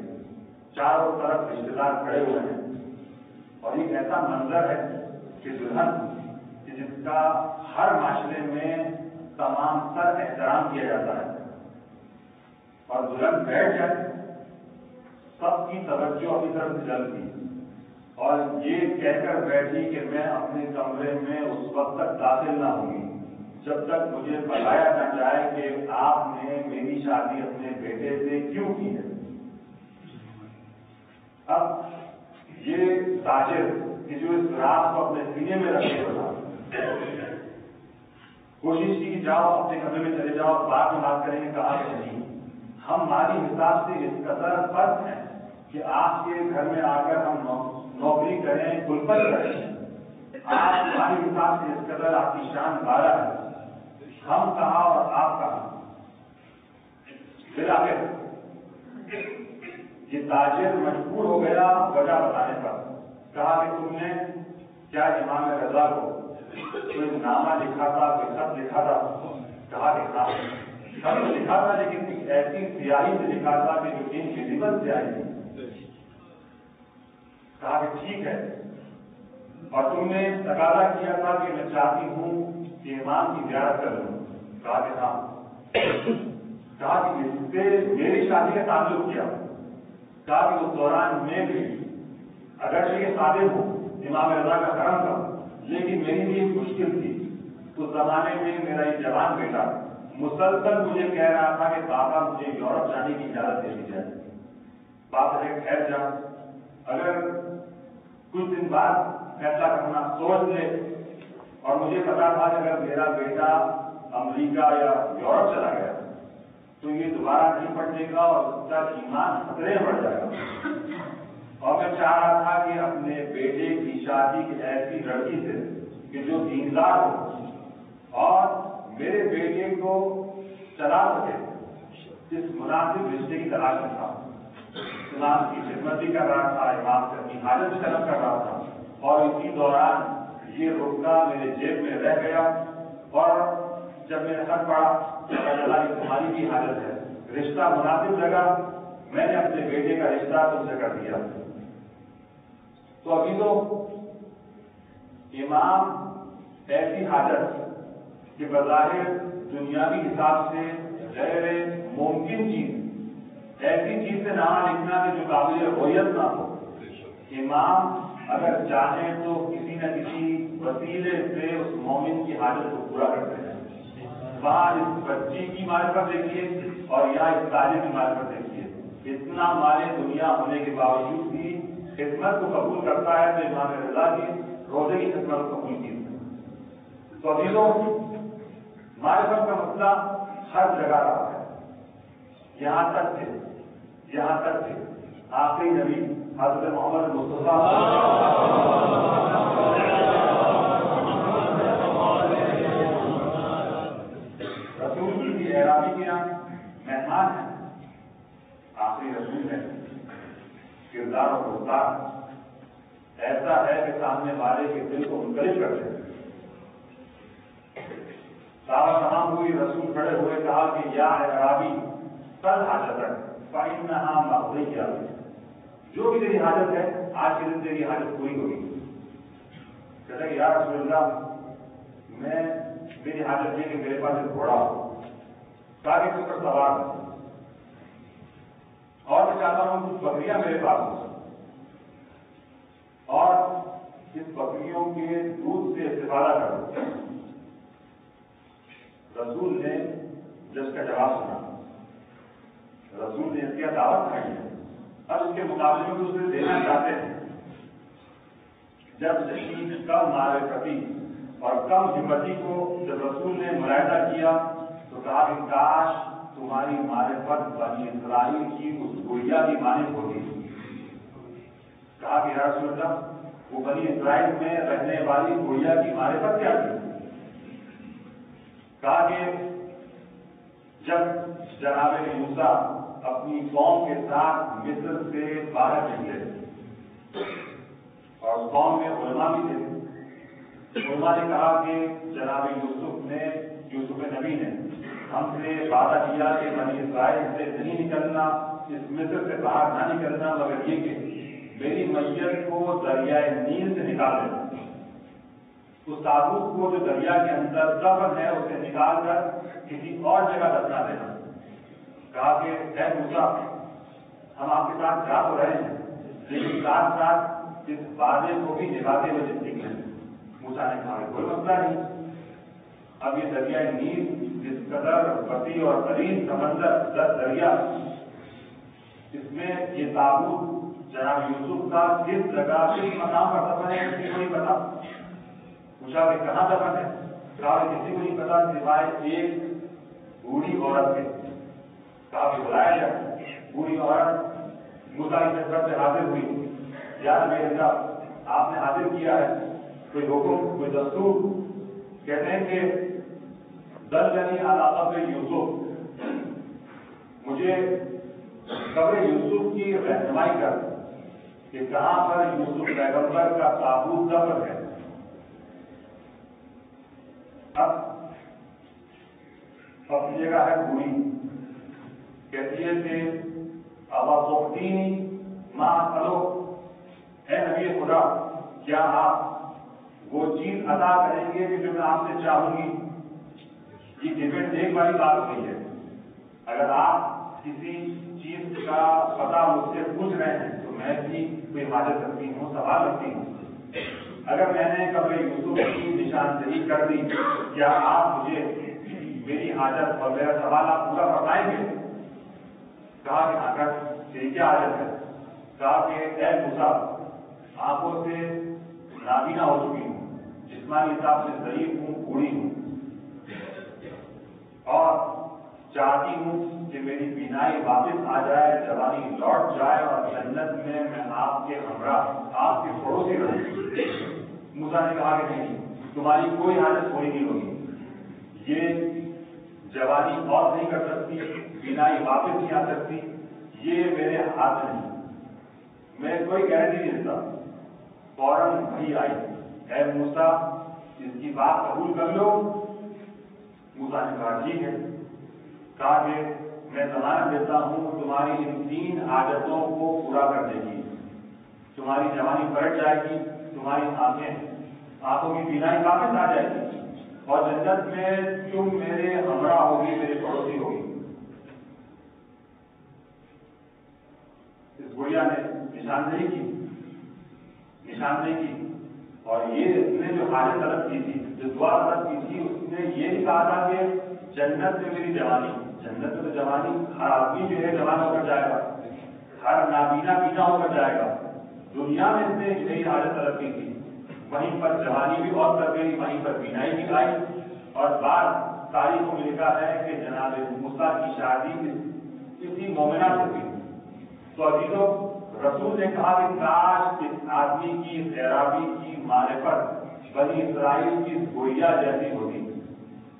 چاروں طرف رشتے دار کھڑے ہوئے ہیں اور ایک ایسا منظر ہے کہ دلہن جس کا ہر معاشرے میں تمام تر احترام کیا جاتا ہے اور دلہن بیٹھ جائے, سب کی توجہ اپنی طرف سے جلتی اور یہ کہہ کر بیٹھی کہ میں اپنے کمرے میں اس وقت تک داخل نہ ہوں گی جب تک مجھے بتایا نہ جائے کہ آپ نے میری شادی اپنے بیٹے سے کیوں کی ہے. اب یہ تاجر کہ جو اس راز کو اپنے سینے میں رکھے ہوئے کوشش کی جاؤ اپنے کمرے میں چلے جاؤ, بعد میں بات کریں گے. کہا کہ نہیں, ہم مالی حساب سے اس قدر فرق ہیں کہ آپ کے گھر میں آ کر ہم نوکری کریں, کلپت کریں. آپ مالی حساب سے اس قدر آپ کی شان بالا ہے, ہم کہاں اور آپ کہاں. پھر آگے یہ تاجر مجبور ہو گیا وجہ بتانے پر. کہا کہ تم نے کیا امام رضا کو کوئی نامہ لکھا تھا, کوئی خط لکھا تھا؟ کہا کہ ہاں خط لکھا تھا, لیکن ایک ایسی سیاہی سے لکھا تھا کہ جو انویزیبل سیاہی تھی. کہا کہ ٹھیک ہے, اور تم نے تقاضا کیا تھا کہ میں چاہتی ہوں کہ امام کی زیارت کر لوں. کہا کہ ہاں. کہا کہ اس سے میری شادی کا تعلق کیا. کہا کہ اس دوران میں بھی اگرچہ یہ صادق ہوں امام رضا کا کرم تھا, لیکن میری بھی ایک مشکل تھی. اس زمانے میں میرا ایک جوان بیٹا مسلسل مجھے کہہ رہا تھا کہ بابا مجھے یورپ جانے کی اجازت دے دی جائے. باپ نے ٹھہر جا, اگر کچھ دن بعد فیصلہ کرنا سوچ لے. اور مجھے پتا تھا کہ اگر میرا بیٹا امریکہ یا یورپ چلا گیا تو یہ دوبارہ نہیں پڑھنے گا اور اس کا ایمان خطرے میں بڑھ جائے گا. اور میں چاہ رہا تھا کہ اپنے بیٹے کی شادی کی ایسی لڑکی سے کہ جو دیندار ہو اور میرے بیٹے کو چلا سکے, اس مناسب رشتے کی تلاش میں تھا. امام کی خدمت بھی کر رہا تھا, امام سے اپنی حاجت طلب کر رہا تھا, اور اسی دوران یہ رکنا میرے جیب میں رہ گیا. اور جب میں نے خط پڑھا پتا چلا کہ تمہاری بھی حاجت ہے, رشتہ مناسب لگا, میں نے اپنے بیٹے کا رشتہ تم سے کر دیا. تو ابھی تو امام ایسی حاجت کہ بظاہر دنیاوی حساب سے غیر ممکن چیز، ایسی چیز سے نام لکھنا کہ جو قابل رویت نہ ہو، امام اگر چاہیں تو کسی نہ کسی وسیلے سے اس مومن کی حاجت کو پورا کرتے ہیں۔ وہاں اس بچی کی معرفت دیکھیے اور یا اس تاجر کی معرفت دیکھیے، اتنا مال دنیا ہونے کے باوجود بھی خدمت کو قبول کرتا ہے تو امام رضا کی روزے کی خدمت کو قبول کی۔ تو عزیزوں، معرفت کا مسئلہ ہر جگہ رہا ہے، یہاں تک کہ آخری نبی حضرت محمد مصطفیٰ رسول کی اعرابی کے یہاں مہمان ہیں، آخری رسول ہے، کردار اور گفتار ایسا ہے کہ سامنے والے کے دل کو منقلب کرتے ہیں۔ دعوت تمام ہوئی، رسول کھڑے ہوئے، کہا کہ یا اعرابی کل حاجت فإنہا مقضیہ، جو بھی تیری حاجت ہے آج کے دن تیری حاجت پوری ہوگی۔ کہتا کہ یا رسول اللہ میری حاجت یہ کہ میرے پاس ایک گھوڑا ہو تاکہ اس پر سوار ہو، اور میں چاہتا ہوں کچھ بکریاں میرے پاس ہوں اور اس بکریوں کے دودھ سے استفادہ کروں۔ رسول نے جس کا جواب سنا، رسول نے اس کی دعوت کھائی ہے، اب اس کے مقابلے میں اسے دینا چاہتے ہیں۔ جب شدید کم معرفتی اور کم ہمتی کو جب رسول نے ملاحظہ کیا تو کہا کہ کاش تمہاری معرفت بنی اسرائیل کی اس گڑیا کی مانند ہوگی۔ کہا کہ یا رسول اللہ وہ بنی اسرائیل میں رہنے والی گڑیا کی معرفت کیا تھی؟ کہا کہ جب جناب موسیٰ اپنی قوم کے ساتھ مصر سے باہر نکلے اور اس قوم میں علماء بھی تھے، علماء نے کہا کہ جناب یوسف نبی نے ہم سے وعدہ کیا کہ بنی اسرائیل سے نہیں نکلنا، اس مصر سے باہر نہ نکلنا، مگر یہ کہ میری میت کو دریائے نیل سے نکال دینا، اس تابوت کو جو دریا کے اندر دفن ہے اسے نکال کر کسی اور جگہ دفنا دینا۔ کہا کہ اے موسیٰ ہم آپ کے ساتھ جا تو رہے ہیں لیکن ساتھ ساتھ اس وعدے کو بھی نبھاتے ہوئے زندگی میں۔ موسیٰ نے کہا کوئی مسئلہ نہیں، اب یہ دریائے نیل جس قدر وسیع اور عریض سمندر 10 دریا، اس میں یہ تابوت جناب یوسف کا کس جگہ کس مقام پر دفن ہے کسی کو نہیں پتا۔ پوچھا کہ کہاں دفن ہے؟ کہا کہ کسی کو نہیں پتا سوائے ایک بوڑھی عورت کے۔ کہا کہ بلایا جائے۔ بوڑھی عورت موسیٰ کی خدمت سے حاضر ہوئی، یا نبی اللہ آپ نے حاضر کیا ہے، کوئی حکم کوئی دستور؟ کہتے ہیں کہ دلنی علی قبر یوسف، مجھے قبر یوسف کی رہنمائی کر کہ کہاں پر یوسف پیغمبر کا تابوت دفن ہے۔ اب اپنی جگہ ہے بوڑھی، کہتی ہے کہ ابا تختینی ما اسألو، اے نبی خدا کیا آپ وہ چیز عطا کریں گے کہ جو میں آپ سے چاہوں گی؟ یہ ڈیبیٹ ایک باری بات ہوئی ہے، اگر آپ کسی چیز کا پتہ مجھ سے پوچھ رہے ہیں تو میں بھی کوئی حاجت رکھتی ہوں، سوال رکھتی ہوں۔ اگر میں نے قبر یوسف کی نشاندہی کر دی، کیا آپ مجھے میری حاجت اور میرا سوال آپ پورا فرمائیں گے؟ کہا کہ ہاں کر، تیری کیا حاجت ہے؟ کہا کہ اے موسیٰ آنکھوں سے نابینا ہو چکی ہوں، جسمانی حساب سے ضعیف ہوں، بوڑھی ہوں، اور چاہتی ہوں کہ میری بینائی واپس آ جائے، جوانی لوٹ جائے اور جنت میں آپ کے ہمراہ آپ کے پڑوسی رہوں۔ موسیٰ نے کہا کہ نہیں، تمہاری کوئی حاجت پوری نہیں ہوگی، یہ جوانی اور نہیں کر سکتی، بینائی واپس نہیں آ سکتی، یہ میرے ہاتھ میں نہیں، میں کوئی گارنٹی نہیں دیتا۔ فوراً وحی آئی، اے موسیٰ اس کی بات قبول کر لو۔ موسیٰ نے کہا ٹھیک ہے۔ کہا کہ میں ضمانت دیتا ہوں تمہاری ان 3 حاجتوں کو پورا کرنے کی، تمہاری جوانی پلٹ جائے گی، تمہاری آنکھوں کی بینائی واپس آ جائے گی، اور جنت میں تم میرے ہمراہ ہوگی، میری پڑوسی ہوگی. اس گڑیا نے نشاندہی کی اور یہ اس نے جو حاجت طلب کی تھی، جو دعا طلب کی تھی، اس نے یہ بھی کہا تھا کہ جنت میں میری جوانی، جنت میں تو جوانی ہر آدمی جو ہے جوان ہو کر جائے گا، ہر نابینا بینا ہو کر جائے گا. دنیا میں اس نے یہی حاجت طلب کی تھی، وہیں پر جوانی بھی اور کر گئی، وہیں پر بینائی بھی آئی. اور بعد تاریخوں میں لکھا ہے کہ جناب موسیٰ کی شادی کسی مومنہ سے ہوئی. تو عزیزوں، رسول نے کہا کہ کاش اس آدمی کی خیرابی کی معرفت بنی اسرائیل کی گویا جیسی ہوتی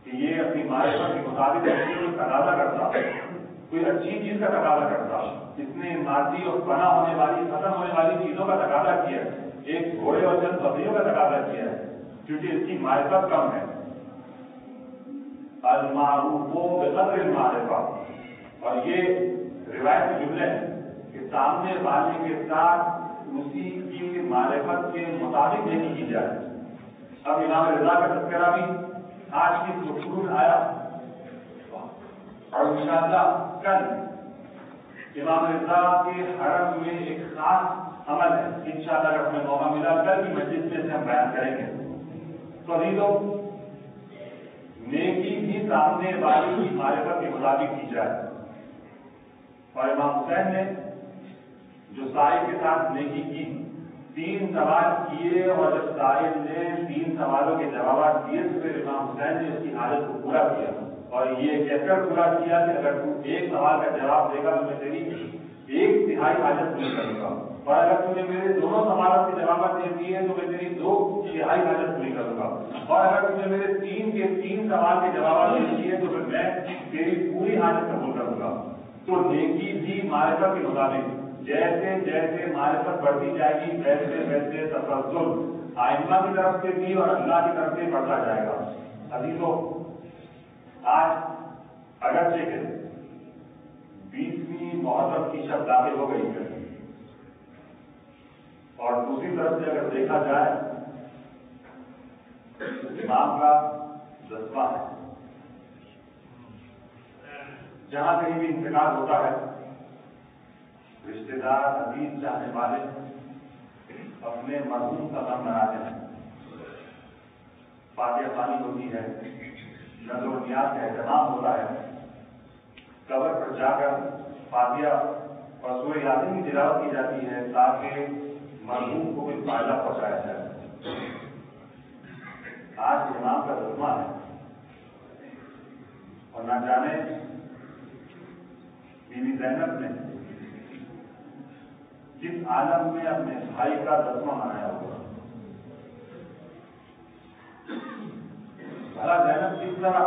کہ یہ اپنی معرفت کے مطابق کوئی تقاضا کرتا، کوئی اچھی چیز کا تقاضا کرتا. اس نے مادی اور فنا ہونے والی، ختم ہونے والی چیزوں کا تقاضا کیا ہے، ایک گھوڑے اور چند بکریوں کا تقاضا کیا ہے، کیونکہ اس کی معرفت کم ہے. المعروف بقدر المعرفہ. اور یہ روایت کے جملے ہیں کہ سامنے والے کے ساتھ اسی کی معرفت کے مطابق نہیں کی جائے. اب امام رضا کا تذکرہ بھی آج کی گفتگو میں آیا اور انشاءاللہ کل امام رضا کے حرم میں ایک خاص عمل ہے، انشاءاللہ اگر ہمیں موقع ملا کل کی مجلس میں سے ہم بیان کریں گے. تو عزیزوں، نیکی بھی سامنے والی کی معرفت کے مطابق کی جائے. اور امام حسین نے جو سائل کے ساتھ نیکی کی، 3 سوال کیے، اور جب سائل نے 3 سوالوں کے جوابات دیے تو پھر امام حسین نے اس کی حاجت کو پورا کیا اور یہ کہہ کر پورا کیا کہ اگر تو 1 سوال کا جواب دے گا تو میں تیری 1/3 حاجت پوری کروں گا، اور اگر تم نے میرے دونوں سوالوں کے جوابات دے دیے تو میں تیری 2/3 حاجت پوری کروں گا، اور اگر تم نے میرے 3 کے 3 سوال کے جوابات دے دیے تو پھر میں تیری پوری حاجت قبول کروں گا. تو نیکی بھی معرفت کے مطابق، جیسے جیسے معرفت بڑھتی جائے گی ویسے ویسے تفضل آئمہ کی طرف سے بھی اور اللہ کی طرف سے بڑھتا جائے گا. عزیزوں، آج اگرچہ کہ 20ویں محرم کی شب داخل ہو گئی ہے، اور دوسری طرف سے اگر دیکھا جائے امام کا 10واں ہے. جہاں کہیں بھی انتقال ہوتا ہے، رشتے دار، عزیز، چاہنے والے اپنے مرحوم کا غم مناتے ہیں. فاتحہ خوانی ہوتی ہے، نظر و نیاز کا اہتمام ہوتا ہے، قبر پر جا کر فاتحہ اور سورہ یاسین کی تلاوت کی جاتی ہے تاکہ مرحوم کو کوئی فائدہ پہنچایا جائے. آج امام کا 10واں ہے، اور نہ جانے بی بی زینب نے جس عالم میں اپنے بھائی کا 10واں منایا ہوگا، بھلا زینب کس طرح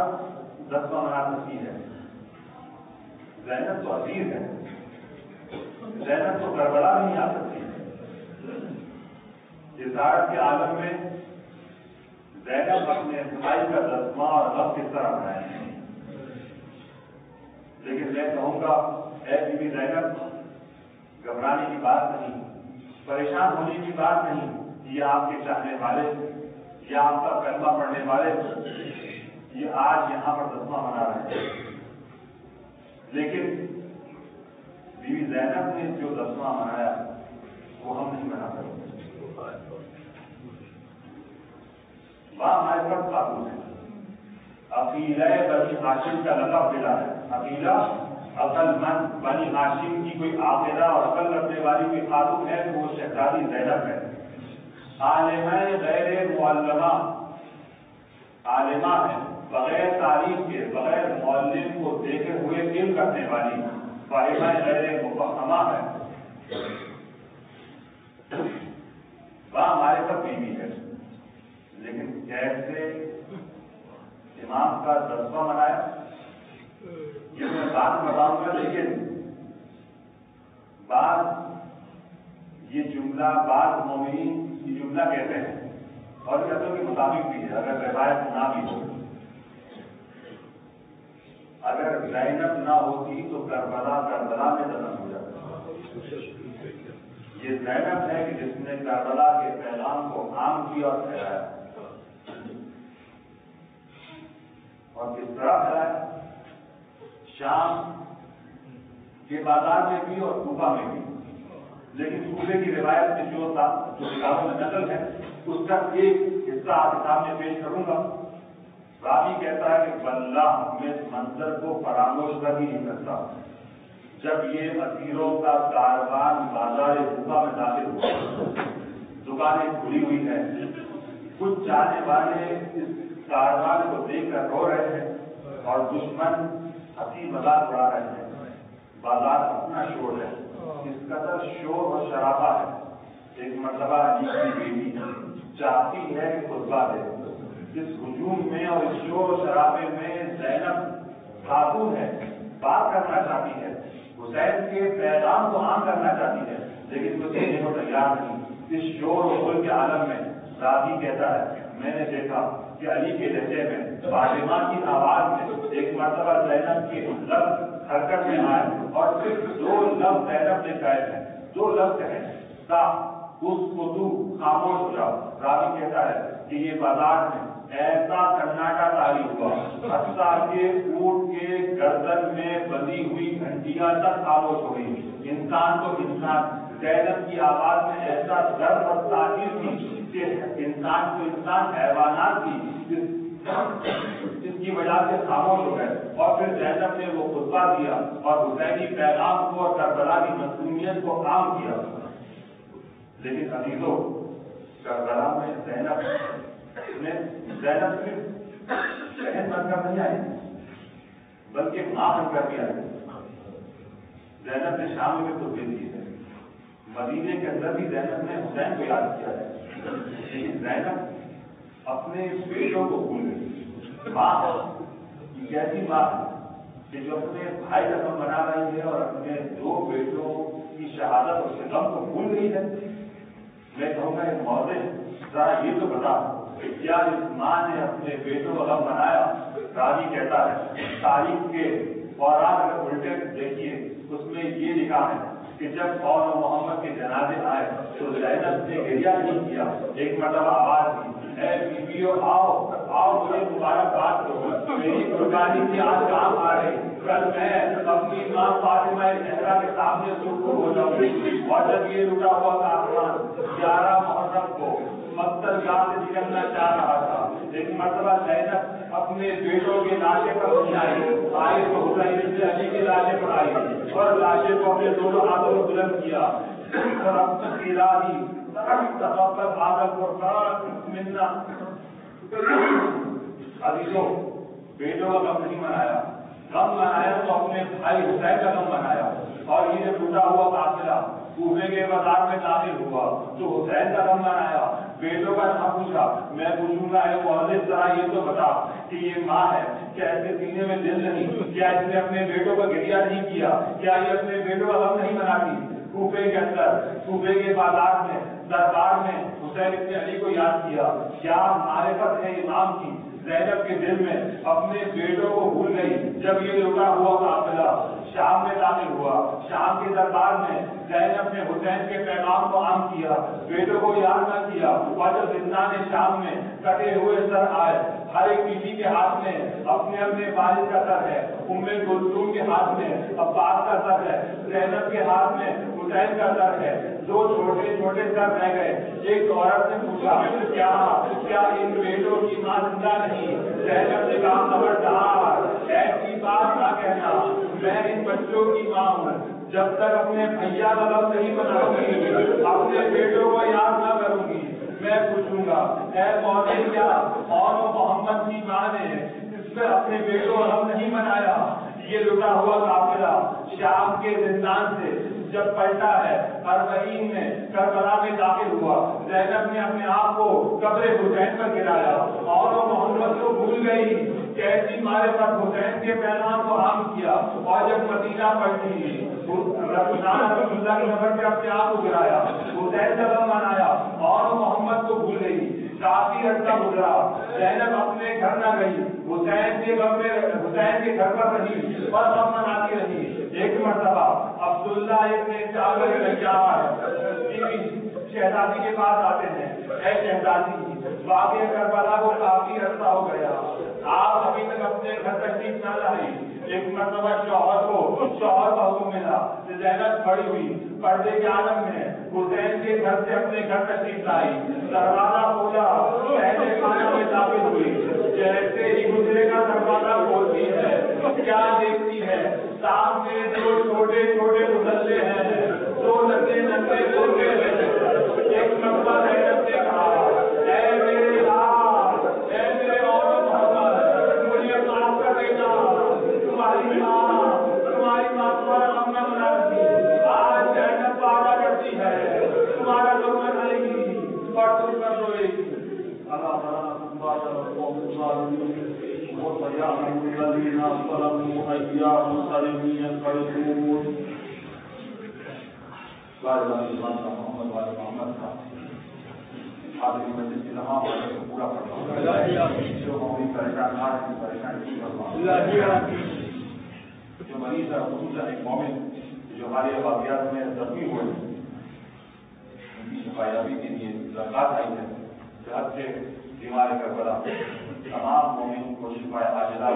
10واں منا سکتی ہے؟ زینب تو عزیز ہے، زینب تو کربلا نہیں آ سکتی. جزارت کے عالم میں زینب اپنے بھائی کا 10واں اور غم کس طرح منائے. لیکن میں کہوں گا، اے بی بی زینب، گھبرانے کی بات نہیں، پریشان ہونے کی بات نہیں. یہ آپ کے چاہنے والے یا آپ کا کلمہ پڑھنے والے یہ آج یہاں پر 10واں منا رہے ہیں، لیکن بی بی زینب نے جو 10واں منایا وہ ہم نہیں منا سکتے. وہاں ہمارے پاس خاتون ہے، عقیلہ بنی ہاشم کا لقب ملا ہے. عقیلہ عقل مند بنی ہاشم کی کوئی عاقلہ اور عقل رکھنے والی کوئی خاتون ہے تو وہ شہزادی زینب ہے. عالمہ غیر معلمہ، عالمہ ہے، بغیر تعلیم کے، بغیر معلم کو دیکھے ہوئے علم رکھنے والی، فاہمہ غیر مفہمہ ہے. وہاں ہمارے پاس بیوی ہے، لیکن کیسے امام کا 10واں منایا یہ میں بات بتاؤں گا. لیکن بعض یہ جملہ، بعض مومنین یہ جملہ کہتے ہیں اور کہتوں کے مطابق بھی ہے، اگر روایت نہ بھی ہو. اگر زینب نہ ہوتی تو کربلا میں دفن ہو جاتا. یہ زینب ہے کہ جس نے کربلا کے پیغام کو عام کیا اور پھیلایا. اور کس طرح پھیلایا؟ شام کے بازار میں بھی اور کوفہ میں بھی. لیکن کوفے کی روایت میں جو تھا، جو کتابوں میں نقل ہے، اس کا ایک حصہ آپ کے سامنے پیش کروں گا. راوی کہتا ہے کہ واللہ میں اس منظر کو فراموش کر ہی نہیں سکتا جب یہ اسیروں کا کاروان بازار کوفہ میں داخل ہوا. دکانیں کھلی ہوئی ہیں، کچھ جانے والے اس کاروان کو دیکھ کر رو رہے ہیں اور دشمن ہنسی مذاق اڑا رہے ہیں. بازار اپنا شور ہے، اس قدر شور اور شرابہ ہے. ایک مرتبہ علی کی بیٹی چاہتی ہے کہ خطبہ دے. اس ہجوم میں اور اس شور و شرابے میں زینب خاتون ہے، بات کرنا چاہتی ہے، حسین کے پیغام کو عام کرنا چاہتی ہے، لیکن وہ دینے کو تیار نہیں. اس شور و شور کے عالم میں راوی کہتا ہے میں نے دیکھا کہ علی کے لہجے میں، فاطمہ کی آواز میں ایک مرتبہ زینب کے لفظ حرکت میں آئے اور صرف 2 لفظ زینب نے کہے ہیں. 2 لفظ ہیں، تا اس کو تو خاموش ہو جاؤ. راوی کہتا ہے کہ یہ بازار میں ایسا سناٹا طاری ہوا حتیٰ کہ اونٹ کے گردن میں بندھی ہوئی گھنٹیاں تک خاموش ہو گئی. انسان تو انسان، زینب کی آواز میں ایسا درد اور تاثیر تھی کہ انسان تو انسان، حیوانات کی اس کی وجہ سے خاموش ہو گئے. اور پھر زینب نے وہ خطبہ دیا اور حسینی پیغام کو اور کربلا کی مظلومیت کو عام کیا. لیکن عزیزوں، کربلا میں زینب صرف بہن بن کر نہیں آئی بلکہ ماں بن کر بھی آئی. زینب نے شام میں خطبے دیے ہیں، مدینے کے اندر بھی زینب نے حسین کو یاد کیا ہے. لیکن زینب اپنے بیٹوں کو بھول گئی. ماں ایک ایسی ماں کہ جو اپنے بھائی کا غم منا رہی ہے اور اپنے 2 بیٹوں کی شہادت اور غم کو بھول گئی ہے. میں کہوں گا یہ موضوع ذرا یہ تو بتا کہ کیا اس ماں نے اپنے بیٹوں کا غم منایا؟ راوی کہتا ہے تاریخ کے اوراق اگر الٹے دیکھیے اس میں یہ لکھا ہے کہ جب اور محمد کے جنازے آئے تو زینب نے گریہ نہیں کیا. ایک مرتبہ آواز دی، اے بیویو آؤ آؤ مجھے مبارکباد دو، میری قربانی کی آج کام آ رہی، کل میں اپنی ماں فاطمہ زہرا کے سامنے سرخر ہو جاؤں گی. اور جب یہ لٹا ہوا کارخان 11 محرم کو مقتل گاہ سے نکلنا چاہ رہا تھا، ایک مرتبہ زینب اپنے بیٹوں کی لاشیں پر نہیں آئی تو حسین سے علی کی لاشیں پر آئی اور لاشیں کو اپنے دونوں ہاتھوں میں بلند کیا. عزیزوں، بیٹوں کا غم نہیں منایا، غم منایا تو اپنے بھائی حسین کا غم منایا. اور یہ جب ٹوٹا ہوا قافلہ کوفے کے بازار میں داخل ہوا تو حسین کا غم منایا. بیٹوں کا نہ پوچھا، میں پوچھوں گا اے مولد ذرا یہ تو بتا کہ یہ ماں ہے، کیا اس کے سینے میں دل نہیں؟ کیا اس نے اپنے بیٹوں کا گریہ نہیں کیا؟ کیا یہ اپنے بیٹوں کا غم نہیں مناتی؟ کوفے کے اندر، کوفے کے بازار میں، دربار میں حسین ابن علی کو یاد کیا. کیا معرفت ہے امام کی زینب کے دل میں؟ اپنے بیٹوں کو بھول گئی. جب یہ لٹا ہوا قافلہ شام میں داخل ہوا، شام کے دربار میں زینب نے حسین کے پیغام کو عام کیا، بیٹوں کو یاد نہ کیا. اور جب زندان شام میں کٹے ہوئے سر آئے، ہر ایک بیوی کے ہاتھ میں اپنے اپنے والد کا سر ہے، ام کلثوم کے ہاتھ میں عباس کا سر ہے، زینب کے ہاتھ میں حسین کا سر ہے. 2 چھوٹے چھوٹے سر رہ گئے. ایک عورت نے پوچھا کیا ان بیٹوں کی ماں زندہ نہیں؟ زینب نے کہا خبردار، ایسی بات نہ کہنا، میں ان بچوں کی ماں ہوں. جب تک اپنے بھیا کا غم نہیں مناؤں گی، اپنے بیٹوں کو یاد نہ کروں گی. میں پوچھوں گا اے مولا، کیا اور محمد کی ماں نے اس پر اپنے بیٹوں کا غم نہیں منایا؟ یہ لٹا ہوا قافلہ شام کے زندان سے جب پلٹا ہے، اربعین میں کربلا میں داخل ہوا، زینب نے اپنے آپ کو قبر حسین پر گرایا اور وہ محمد کو بھول گئی. کیسی معرفت، حسین کے پیغام کو عام کیا. اور جب مدینہ پلٹی، رسول اللہ کے نمبر پہ اپنے آپ کو گرایا، حسین کا غم منایا اور محمد کو بھول گئی. کافی عرصہ گزرا، زینب اپنے گھر نہ گئی، حسین کے گھر پر رہی اور غم مناتی رہی. ایک مرتبہ عبداللہ ابن جعفر تیار شہزادی کے پاس آتے ہیں. اے شہزادی، واقعہ کربلا کو کافی عرصہ ہو گیا، آپ ابھی تک اپنے گھر تشریف نہ لائی. ایک مرتبہ شوہر کا حکم ملا، زینب کھڑی ہوئی پردے کے عالم میں حسین کے گھر سے اپنے گھر تشریف لائی. دروازہ کھولا، پہلے خانہ میں داخل ہوئی. جیسے ہی گزرے کا دروازہ کھولتی ہے، کیا دیکھتی ہے؟ سامنے دو چھوٹے چھوٹے مسلے ہیں، دو ننگے ننگے گھوڑے ہیں. ایک مرتبہ زینب نے کہا، اے میرے لال، اے میرے اور محمد، مجھے معاف کر دینا. تمہاری ماں تمہارا غم نہ مناتی. آج زینب وعدہ کرتی ہے تمہارا غم منائے گی اور تم پر روئے گی. اللہ تعالیٰ بہت بڑھیا محمد کا حاضری مسجد کی تمام باتوں کو پورا کرنا، جو ہماری پریشان آج کی پریشانی کرنا، جو مریض ہے خصوصاً ایک مومن جو ہمارے واقعات میں زخمی ہوئے ان کی شفایابی کے لیے درخواست آئی ہے. صحت سے بیمار کربلا تمام مومن کو شفا عاجلہ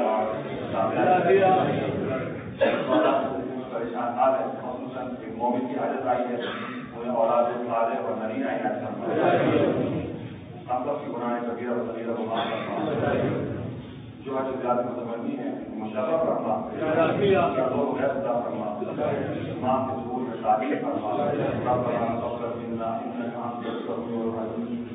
پریشان حال ہے. خصوصاً ایک مومن کی حاجت آئی ہے، انہیں اولاد صالح اور نرینہ عنایت فرمائے. ہم سب کی گناہ کبیرہ و صغیرہ کو معاف فرما. جو حج زیادہ متمنی ہے مشرف فرما، قرضوں کو غیر عطا فرما، تمام کے ظہور میں تعلیم فرما. ربنا تقبل منا انك انت السميع العليم